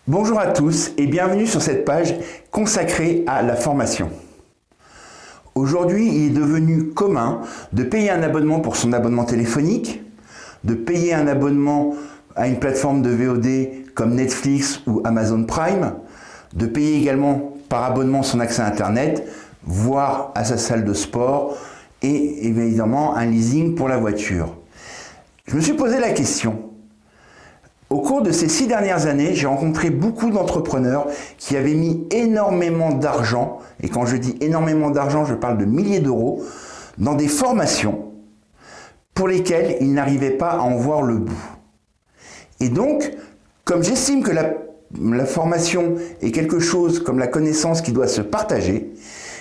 Bonjour à tous et bienvenue sur cette page consacrée à la formation. Aujourd'hui, il est devenu commun de payer un abonnement pour son abonnement téléphonique, de payer un abonnement à une plateforme de VOD comme Netflix ou Amazon Prime, de payer également par abonnement son accès à Internet, voire à sa salle de sport et évidemment un leasing pour la voiture. Je me suis posé la question. Au cours de ces 6 dernières années, j'ai rencontré beaucoup d'entrepreneurs qui avaient mis énormément d'argent, et quand je dis énormément d'argent, je parle de milliers d'euros, dans des formations pour lesquelles ils n'arrivaient pas à en voir le bout. Et donc, comme j'estime que la formation est quelque chose comme la connaissance qui doit se partager,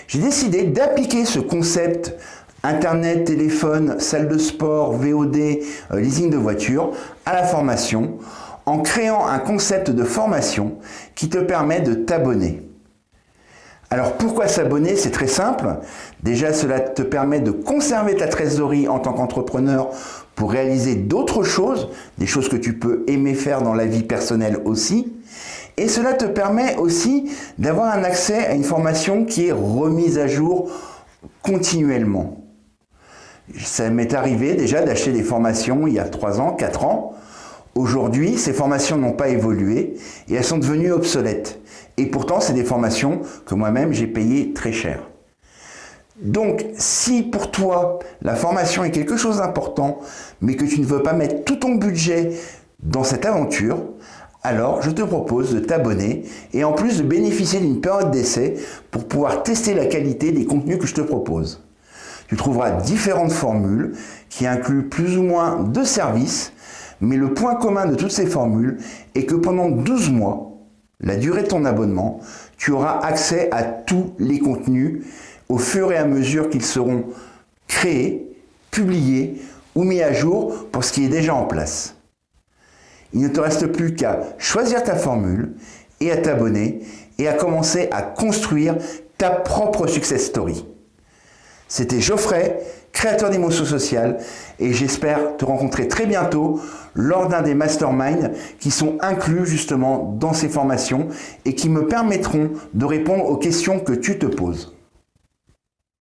j'ai décidé d'appliquer ce concept Internet, téléphone, salle de sport, VOD, leasing de voiture à la formation en créant un concept de formation qui te permet de t'abonner. Alors pourquoi s'abonner? C'est très simple. Déjà, cela te permet de conserver ta trésorerie en tant qu'entrepreneur pour réaliser d'autres choses, des choses que tu peux aimer faire dans la vie personnelle aussi. Et cela te permet aussi d'avoir un accès à une formation qui est remise à jour continuellement. Ça m'est arrivé déjà d'acheter des formations il y a 3 ans, 4 ans. Aujourd'hui, ces formations n'ont pas évolué et elles sont devenues obsolètes. Et pourtant, c'est des formations que moi-même j'ai payées très cher. Donc, si pour toi, la formation est quelque chose d'important, mais que tu ne veux pas mettre tout ton budget dans cette aventure, alors je te propose de t'abonner et en plus de bénéficier d'une période d'essai pour pouvoir tester la qualité des contenus que je te propose. Tu trouveras différentes formules qui incluent plus ou moins de services, mais le point commun de toutes ces formules est que pendant 12 mois, la durée de ton abonnement, tu auras accès à tous les contenus au fur et à mesure qu'ils seront créés, publiés ou mis à jour pour ce qui est déjà en place. Il ne te reste plus qu'à choisir ta formule et à t'abonner et à commencer à construire ta propre success story. C'était Geoffrey, créateur d'Emotion Sociale, et j'espère te rencontrer très bientôt lors d'un des masterminds qui sont inclus justement dans ces formations et qui me permettront de répondre aux questions que tu te poses.